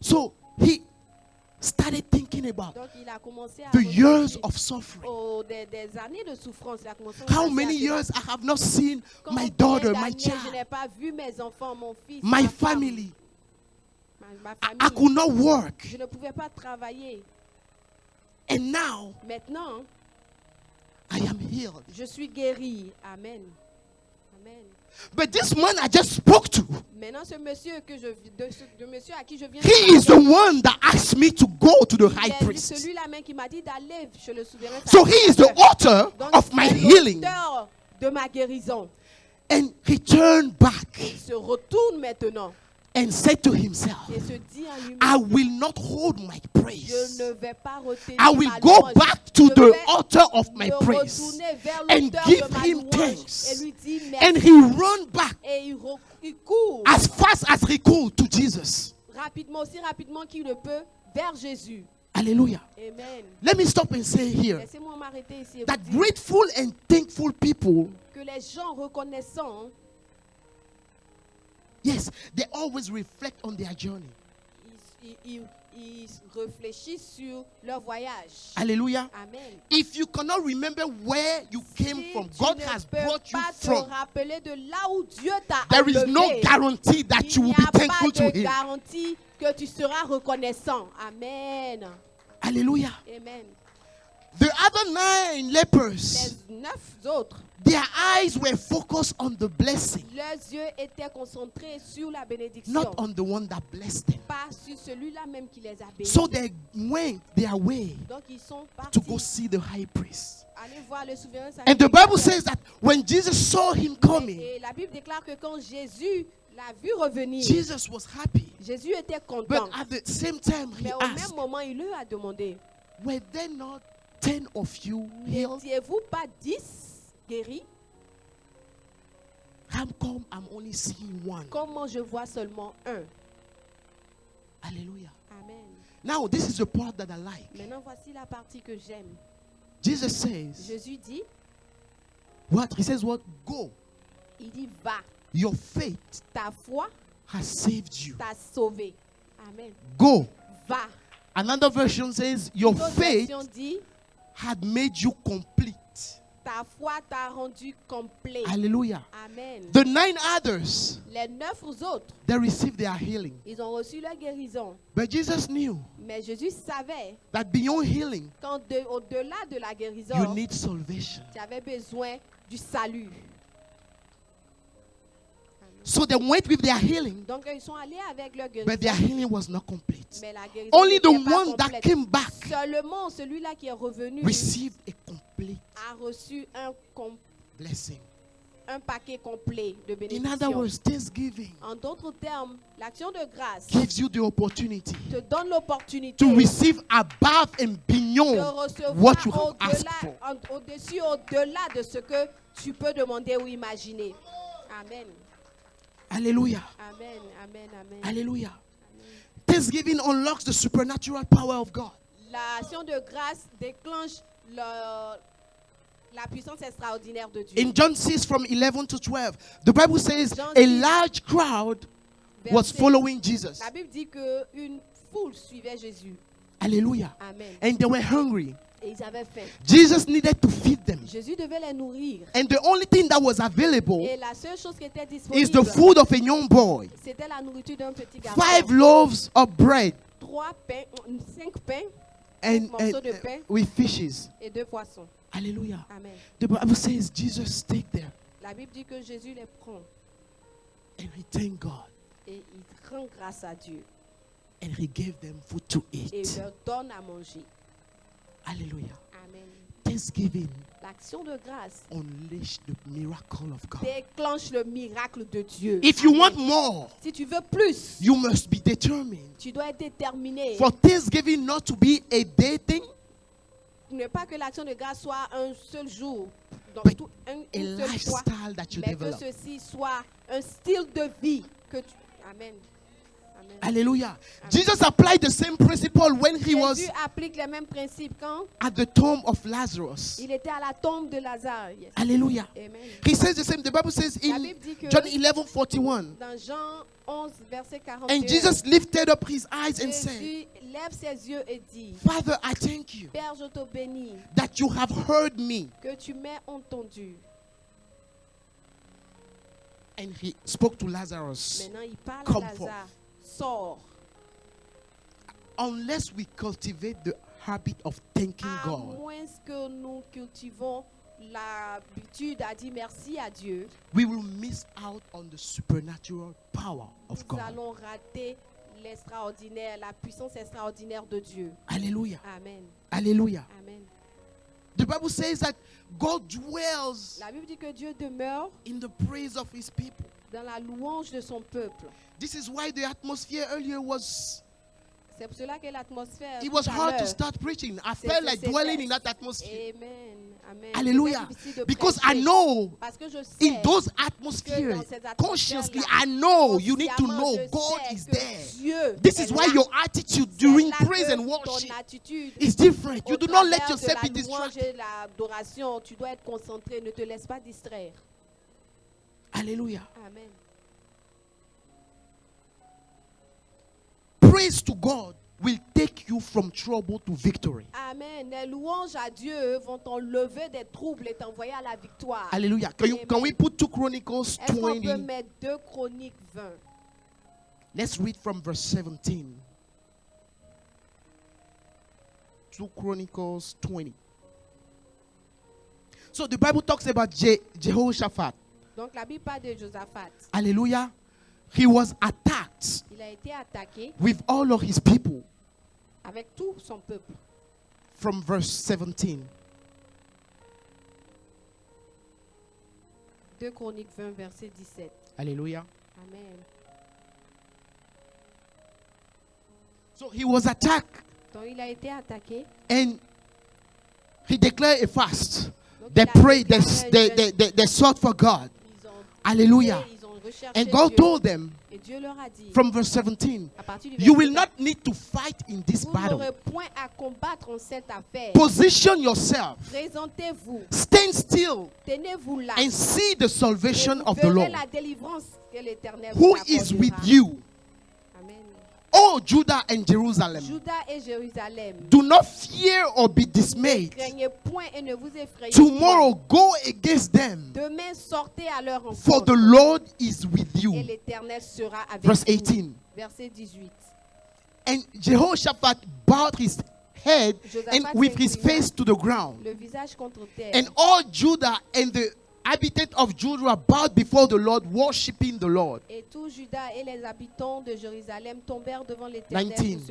So, he started thinking about Donc il a commencé à the years réfléchir of suffering. des années de souffrance. Il a commencé à How penser à many cela. years I have not seen Combien my daughter, my d'années je child, n'ai pas vu mes enfants, mon fils, my ma femme, family. ma I famille. could not work. Je ne pouvais pas travailler. And now Maintenant, I am healed. je suis guéri. Amen. Amen. But this man I just spoke to, Maintenant, ce monsieur de monsieur à qui je viens he is the one that asked me to go to the high c'est priest. celui-là même qui m'a dit d'aller chez le souverain. So he is the author Donc, of my c'est healing. l'auteur de ma guérison. And he turned back Il se retourne maintenant and said to himself, et se dit en lui-même, I will not hold my je praise. ne vais pas retenir I will ma go louange. back to Je the vais author of my me praise. retourner vers and l'auteur give de ma him louange thanks. et lui dit And merci. he ran back Et il court as fast as he could to Jesus. rapidement, aussi rapidement qu'il le peut, vers Jésus. Hallelujah. Amen. Let me stop and say here Laissez-moi m'arrêter ici et that vous dire grateful and thankful people, que les gens reconnaissants, yes, they always reflect on their journey. ils réfléchissent sur leur voyage. Hallelujah. Amen. If you cannot remember where you came Si from, tu God ne has peux brought you pas te from. rappeler de là où Dieu t'a There is no enlevé, guarantee that you il will n'y be a pas thankful to de him. garantie que tu seras reconnaissant. Amen. Hallelujah. Amen. The other 9 lepers, Les 9 autres, their eyes were focused on the blessing, leurs yeux étaient concentrés sur la bénédiction, not on the one that blessed them. pas sur celui-là même qui les a bénis. So they went their way Donc ils sont to partis go see the high priest. aller voir le souverain And the Bible sacrificateur. says that when Jesus saw him coming, Et la Bible déclare que quand Jésus l'a vu revenir, Jesus was happy. Jésus était But content. at the same time, he Mais au même asked, moment, il lui a demandé, were there not 10 of you healed? n'étiez-vous pas 10 guéris? How come I'm only seeing one? Comment je vois seulement un? Hallelujah. Amen. Now, this is the part that I like. Maintenant, voici la partie que j'aime. Jesus says, Jésus dit, what? He says, what? Go. il dit, va, Your faith ta foi has saved you. t'a sauvé. Amen. Go. Va. Another version says, your L'autre faith version dit, had made you complete. ta foi t'a rendu complet. Hallelujah. Amen. The 9 others, Les 9 autres, they received their healing. ils ont reçu leur guérison. But Jesus knew Mais Jésus savait that beyond healing, qu'au-delà de la guérison, you need salvation. tu avais besoin du salut. So they went with their healing, Donc ils sont allés avec leur but their guérison. healing was not complete. Mais la guérison Only the n'était pas one that complète. came back Seulement celui-là qui est revenu received a complete a reçu blessing. un paquet complet de In bénédictions. other words, thanksgiving En d'autres termes, l'action de grâce gives you the opportunity te donne l'opportunité to receive above and de beyond recevoir what you have asked for. au-dessus, au-delà de ce que tu peux demander ou imaginer. Amen. Hallelujah. Amen. Amen. Amen. Hallelujah. Thanksgiving unlocks the supernatural power of God. L'action de grâce déclenche la puissance extraordinaire de Dieu. In John 6 from 11 to 12, the Bible says John a 6, large crowd was Verset- following Jesus. La Bible dit qu'une foule suivait Jésus. Hallelujah. Amen. And they were hungry. Et ils avaient faim. Jesus needed to feed them. Jésus devait les nourrir. And the only thing that was available Et la seule chose qui était is disponible, the food of a young boy. c'était la nourriture d'un petit garçon. 5 loaves of bread 3 pains, 5 pains and, morceaux de pain with fishes. et 2 poissons. Hallelujah. Amen. The Bible says Jesus stayed there La Bible dit que Jésus les prend and he thanked God et il rend grâce à Dieu and he gave them food to et eat. leur donne à manger. Hallelujah. Amen. Thanksgiving L'action de grâce unleashed the miracle of God. déclenche le miracle de Dieu. If you Amen. want more, Si tu veux plus, you must be determined tu dois être déterminé. for Thanksgiving not to be a day thing, Ne pas que l'action de grâce soit un seul jour, donc but une a seule fois, lifestyle that you mais que develop. ceci soit un style de vie que tu... Amen. Amen. Hallelujah. Amen. Jesus applied the same principle when he was Jésus applique les mêmes principes quand at the tomb of Lazarus. il était à la tombe de Lazare. Yes. Hallelujah. Amen. He says the same. The Bible says La in Bible dit que John 11:41, dans Jean 11, verset 41, and Jesus lifted up his eyes and said, Jésus lève ses yeux et dit, Father, I thank you Père, je te bénis that you have heard me. que tu m'aies entendu. And he spoke to Lazarus. Maintenant, il parle Come à Lazare. Sors. Unless we cultivate the habit of thanking À God, moins que nous cultivons l'habitude à dire merci à Dieu, we will miss out on the supernatural power of nous God. allons rater l'extraordinaire, la puissance extraordinaire de Dieu. Hallelujah. Amen. Hallelujah. Amen. The Bible says that God dwells La Bible dit que Dieu demeure in the praise of his people. dans la louange de son peuple. This is why the atmosphere earlier was, C'est pour cela que l'atmosphère. it was tout à hard to l'heure, start preaching. I c'est- felt c'est- like c'était- dwelling in that atmosphere. Amen. Amen. Hallelujah. C'était difficile de Because I prêcher. know Parce que je sais in those que atmospheres, dans ces consciously, atmosphères-là, I know you need to consciemment, know je God sais is que there. Dieu This est is why là. your attitude C'est during là praise que and worship ton attitude is different. You au do not let travers de yourself la be louange distracted. et l'adoration, tu dois être concentré, ne te laisse pas distraire. Hallelujah. Amen. Praise to God will take you from trouble to victory. Amen. Les louanges à Dieu vont t'enlever des troubles et t'envoyer à la victoire. Hallelujah. Can we put 2 Chronicles Est-ce qu'on peut 20? mettre 2 Chroniques 20? Let's read from verse 17. 2 Chronicles 20. So the Bible talks about Jehoshaphat. Donc la Bible parle de Josaphat. Hallelujah. He was attacked Il a été attaqué with all of his people avec tout son peuple. from verse 17. 2 Chroniques 20, verset 17. Hallelujah. Amen. So he was attacked Donc il a été attaqué. and he declared a fast. Donc, They il a prayed, déclaré un jeûne. they sought for God. Ils ont Hallelujah. prié, ils ont recherché And God Dieu. told them Et Dieu leur a dit, from verse 17, à partir du you verset will not need to fight in this vous battle. n'aurez point à combattre en cette affaire. Position yourself, Présentez-vous, stand still, tenez-vous là. and see the Et salvation vous of the verrez Lord, la délivrance que l'Éternel who vous is accordera. with you. Amen. O Judah and Jerusalem, Judas et Jérusalem, do not fear or be ne dismayed. craignez point et ne vous effrayez Tomorrow point. go against them, Demain, sortez à leur for rencontre. the Lord is with Et you. l'Éternel sera avec Verse vous. 18. Verset 18. And Jehoshaphat bowed his head and Josaphat with his s'inclina, face to the ground. le visage contre terre. And all Judah and the inhabitants of Judah bowed before the Lord, worshiping the Lord. Et tout Juda et les habitants de Jérusalem tombèrent devant l'Éternel 19. pour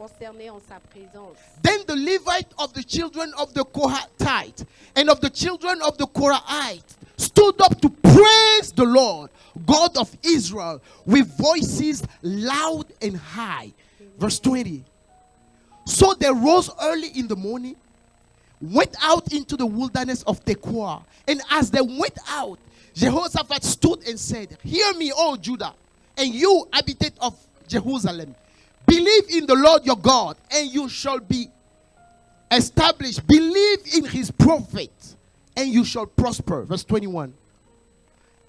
se prosterner en sa présence. Then the Levite of the children of the Kohathite and of the children of the Korahites stood up to praise the Lord, God of Israel, with voices loud and high. Verse 20. So they rose early in the morning, went out into the wilderness of Tekoa. And as they went out, Jehoshaphat stood and said, hear me, O Judah, and you, habitant of Jerusalem. Believe in the Lord your God, and you shall be established. Believe in his prophet, and you shall prosper. Verse 21.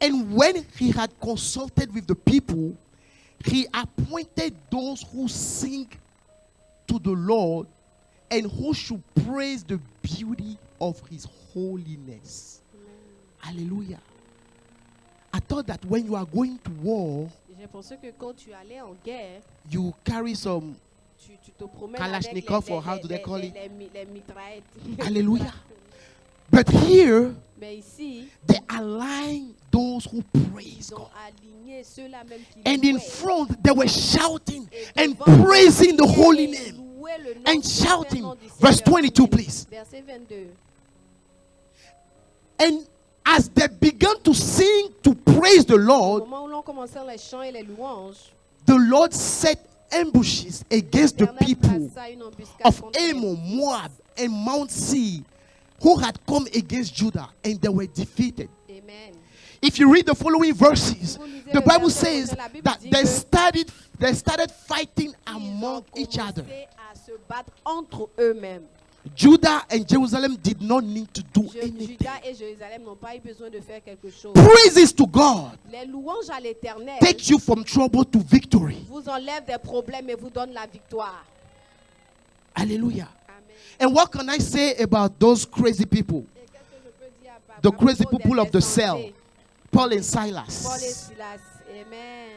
And when he had consulted with the people, he appointed those who sing to the Lord and who should praise the beauty of his holiness. Hallelujah. I thought that when you are going to war, J'ai pensé que quand tu allais en guerre, you carry some tu te promènes Kalashnikov, avec or how do they call it? les mitraillettes. Hallelujah. But here, Mais ici, they align those who praise ils ont God. aligné ceux-là même qui And in louaient. front, they were shouting Et and devant, praising the ils holy louaient name. le nom And du saint shouting. nom du Verse Seigneur. 22, Amen. please. Verset 22. And as they began to sing to praise the Au Lord, moment où l'on commençait les chants et les louanges, the Lord set ambushes against the l'Éternel people plaça une embuscade of contre les- Ammon, Moab, and Mount Seir, who had come against Judah, and they were defeated. Amen. If you read the following verses, Vous lisez the le Bible verset says prochain, la Bible that dit they que started fighting ils ont among each other. commencé à se battre entre eux-mêmes. Judah and Jerusalem did not need to do anything. Judas et Jérusalem n'ont pas eu besoin de faire quelque chose. Praises to God Les louanges à l'Éternel take you from trouble to victory. vous enlèvent des problèmes et vous donnent la victoire. Hallelujah. Amen. And what can I say about those crazy people? Et qu'est-ce que je peux dire à The propos crazy des people of the insensés? cell, Paul and Paul et Silas. Silas. Amen.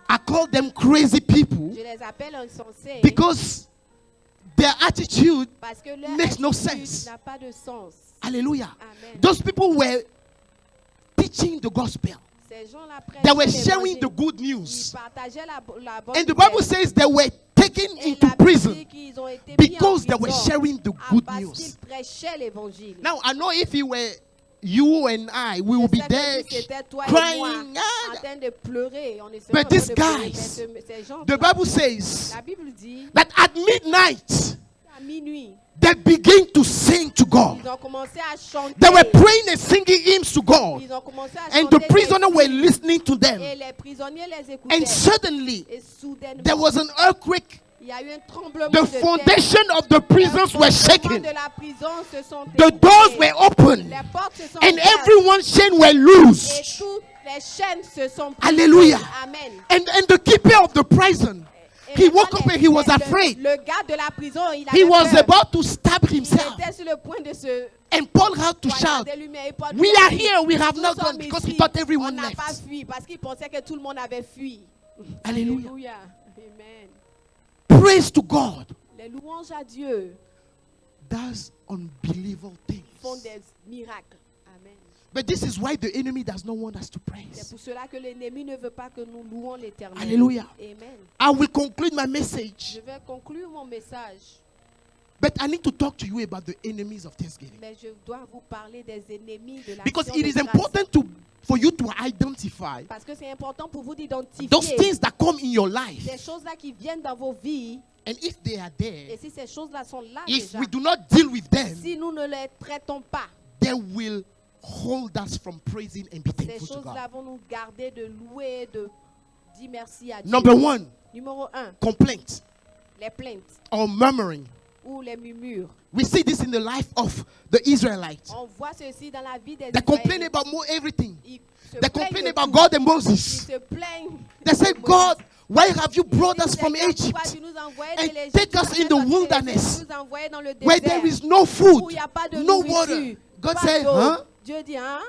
I call them crazy people Je les appelle insensés because Their attitude Parce que leur makes no attitude sense. n'a pas de sens. Hallelujah. Amen. Those people were teaching the gospel. Ces gens-là They were prêchaient sharing the l'évangile. good Ils news. partageaient la bonne And the nouvelle. Bible says they were taken Et into la Bible prison dit qu'ils ont été mis en because they were prison sharing the good parce news. qu'ils prêchaient l'évangile. Now, I know if it were you and I, we will be Je sais que there si c'était toi et moi crying. en train de pleurer, on est But these guys, ces gens, The Bible says la Bible dit that at midnight, à minuit, they begin to sing to God. ils ont commencé à chanter. They were praying and singing hymns to God. Ils ont commencé à And chanter the prisoners des were hymnes. listening to them. Et les prisonniers les écoutaient. And suddenly, Et soudainement, there was an earthquake. il y a eu un tremblement The de terre. foundation of the prisons Les were fondements shaken. de la prison se sont The doors ébranlés. were open. Les portes se sont And ouvertes. everyone's chains were Et loose. toutes les chaînes se sont brisées. Hallelujah. Amen. And the keeper of the prison, Et he maintenant, woke up and he was afraid. Le gars de la prison, il He avait was peur. about to stab Il himself. était sur le point de se And Paul had to shout, poignarder lui-même. Et Paul "We lui a are dit, here, we have nous not gone," sommes because he ici. thought On everyone n'a pas left. fui parce qu'il pensait que tout le monde avait fui. Hallelujah. Alléluia. Amen. Praise to God. Les louanges à Dieu That's unbelievable font things. des miracles. Amen. But this is why the enemy does not want us to C'est praise. pour cela que l'ennemi ne veut pas que nous louons l'Éternel. Alléluia. Amen. I will conclude my message, Je vais conclure mon message, but I need to talk to you about the enemies of Thanksgiving. mais je dois vous parler des ennemis de la Because it is important for you to identify Parce que c'est important pour vous d'identifier those things that come in your ces life. choses-là qui viennent dans vos vies. And if they are there, Et si ces choses-là sont là if déjà, we do not deal with them, si nous ne les traitons pas, they will hold us from praising and be ces thankful to choses-là God. vont nous garder de louer, de dire merci à Dieu. Number one, Numéro 1, complaint les plaintes or murmuring. ou les murmures. We see this in the life of the Israelites. On voit ceci dans la vie des They complain Israélites. about everything. Ils se They plaignent complain de about tout. God and Ils Moses. se plaignent. They say, de God, Moïse. why have you brought Ils us disent, from Seigneur, pourquoi Egypt tu nous as envoyés and de l'Égypte, take tu us nous as in the sortis de wilderness l'Égypte, tu nous as envoyés dans le where désert, there is no où food, il n'y a pas de no nourriture, water? God pas said, d'eau. huh? Dieu dit, hein?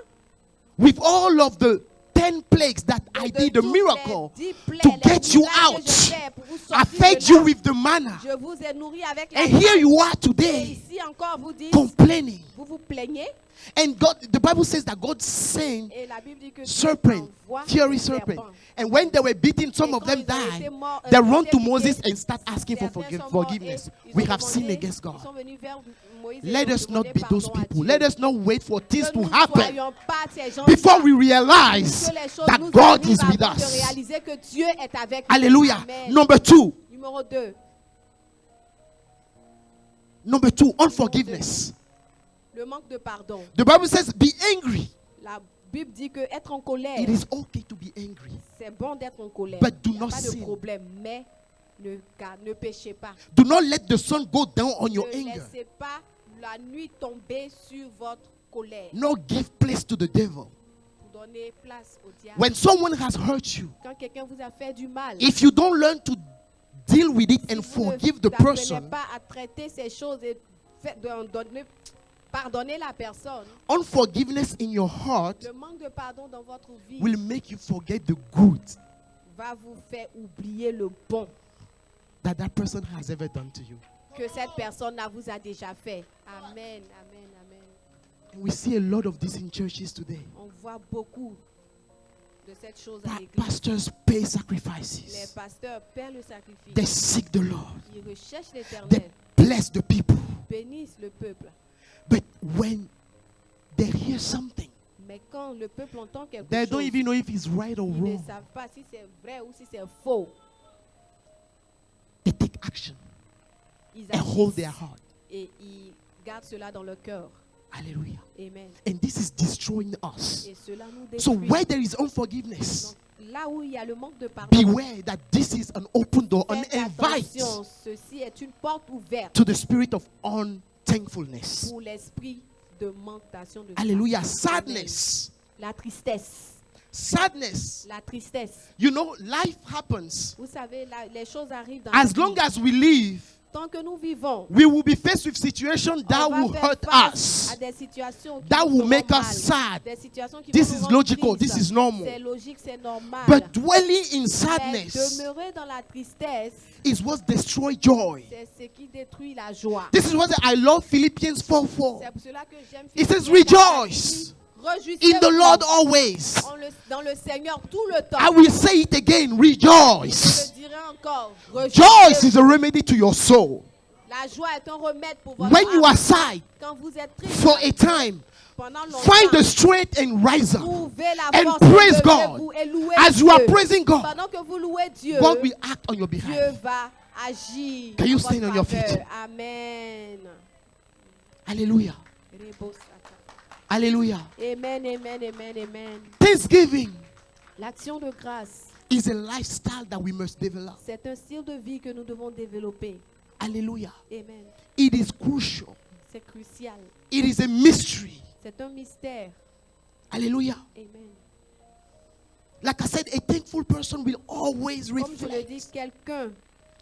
With all of the 10 plagues that I De did, the toutes miracle, les 10 plaies, to les get you miracles que out. je fais pour vous I sortir fed de you là. with the manna. Je vous ai nourri avec la And here manne. you are Et today ici encore vous dites, complaining. vous vous plaignez. And God, the Bible says that God sent Et la Bible dit que Dieu serpent, envoie fiery des serpent. serpents. And when they were beaten, some Et of quand them ils ont été died. morts, They ils run ont to été Moses piqués. and start asking for Certains sont forgiveness. morts et We ils ont have sinned demandé- against God. Ils sont venus vers Moïse et Let ils ont us not demandé be those pardon à people. Dieu. Let us not wait for things Que to nous ne happen soyons pas ces gens before we realize que les choses that nous God arrivent is with avant de us. réaliser que Dieu est avec nous. Hallelujah. Amen. Number two, Numéro 2, unforgiveness. le manque de pardon. The Bible says, be angry. La Bible dit que être en colère, It is okay to be angry. c'est bon d'être en colère. But do Il n'y a not pas de sin. problème, mais ne péchez pas. Do not let the sun go down on your Ne anger. laissez pas la nuit tomber sur votre colère. Nor give place to the devil. Pour donner place au diable. When someone has hurt you, Quand quelqu'un vous a fait du mal, if you don't learn to deal with it si and vous forgive ne the apprenez person, pas à traiter ces choses et pardonner la personne, unforgiveness in your heart le manque de pardon dans votre vie will make you forget the good va vous faire oublier le bon that person has ever done to you. que cette personne vous a déjà fait. Amen, amen, amen. And we see a lot of this in churches today. On voit beaucoup de cette chose à l'église. Pastors pay Les sacrifices. pasteurs paient le sacrifice. They seek the Lord. Ils recherchent They l'Éternel, bless the people. bénissent le peuple. But when they hear something, Mais quand le peuple entend quelque they don't chose, even know if it's right or ils ne wrong. savent pas si c'est vrai ou si c'est faux. They take action Ils and hold their agissent heart. et ils gardent cela dans leur cœur. Hallelujah. Amen. And this is destroying us. Et cela nous So détruit. where there is unforgiveness, Donc, là où il y a le manque de pardon, beware that this is an open door, an faites invite attention, ceci est une porte ouverte to the spirit of unthankfulness. pour l'esprit de mentation de Hallelujah. Amen. Sadness. La tristesse. Sadness. La tristesse. You know, life happens. Vous savez, les choses arrivent dans As la long vie. as we live, Tant que nous vivons, we will be faced with situations that on va will faire hurt face à us. des situations qui That nous will feront make us mal, sad. des situations qui This vont is nous rendre logical. tristes. This is normal. C'est logique, c'est normal. But dwelling in Mais sadness demeurer dans la tristesse, is what destroys joy. c'est ce qui détruit la joie. This is what I love Philippians 4:4. C'est pour cela que j'aime It says, Philippiens 4:4. rejoice Réjouissez-vous in the Lord always. dans le Seigneur tout le temps. I will say it again, Je rejoice. le dirai encore. Joy is Réjouissez-vous. a remedy to your soul. La joie est un remède pour votre When you âme. are sad Quand vous êtes triste for a time, pendant longtemps, find the strength and rise up. trouvez la and force praise de God. vous et louez As Dieu. you are praising God, Pendant que vous louez Dieu, God will act on your Dieu behalf. va agir. Can you en votre stand on your feet? faveur. Amen. Hallelujah. Hallelujah. Amen, amen, amen, amen. Thanksgiving L'action de grâce, is a lifestyle that we must develop. c'est un style de vie que nous devons développer. Hallelujah. Amen. It is crucial. C'est crucial. It is a mystery. C'est un mystère. Hallelujah. Amen. Like I said, a thankful person will always Comme je le dis, reflect quelqu'un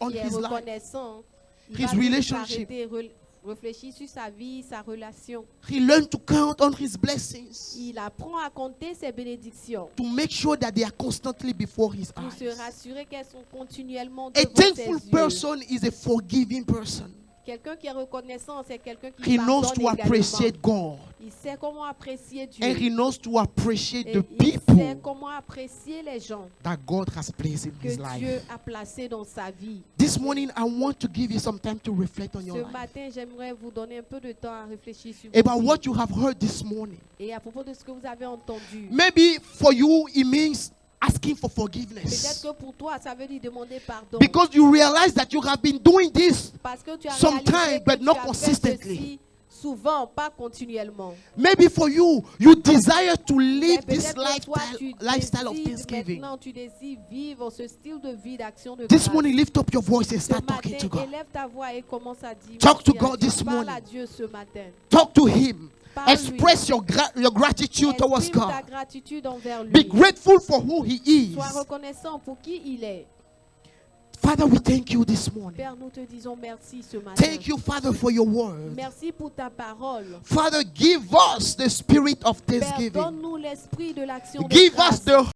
on qui est his life, reconnaissant, il his va toujours relationship. s'arrêter, réfléchir sur sa vie, sa relation. He learned to count on his blessings Il apprend à compter ses bénédictions to make sure that they are constantly before his pour se eyes. rassurer qu'elles sont continuellement A devant ses thankful yeux. person is a forgiving person. Quelqu'un qui est reconnaissant, c'est quelqu'un qui He knows to pardonne appreciate également. God, Il sait comment apprécier Dieu. and he knows to appreciate Et the il sait people comment apprécier les gens that God has placed in que his Dieu life. a placés dans sa vie. This morning, I want to give you some time to reflect on your Ce life matin, j'aimerais vous donner un peu de temps à réfléchir sur about votre vie. what you have heard this morning. Et à propos de ce que vous avez entendu. Maybe for you, it means asking for Peut-être forgiveness que pour toi, ça veut dire demander pardon. because you realize that you have been doing this. Parce que tu as sometimes, réalisé que but tu not as fait consistently. ceci souvent, pas continuellement. Maybe for you, you desire to Mais live this peut-être que toi, tu lifestyle of désires thanksgiving. maintenant, tu désires vivre ce style de vie d'action de This grâce. morning, lift up your voice and Ce start talking matin, to God. élève ta voix et commence à dire Talk to merci à God Dieu. this Parle morning. à Dieu ce matin. Talk to Him. Parle-lui. Express your gratitude towards Exprime ta God. gratitude envers lui. Be grateful for who He is. Sois reconnaissant pour qui il est. Father, we thank you this morning. Père, nous te disons merci ce matin. Thank you, Father, for your word. Merci pour ta parole. Father, give us the spirit of Père, thanksgiving. donne-nous l'esprit de l'action de Give grâce. us the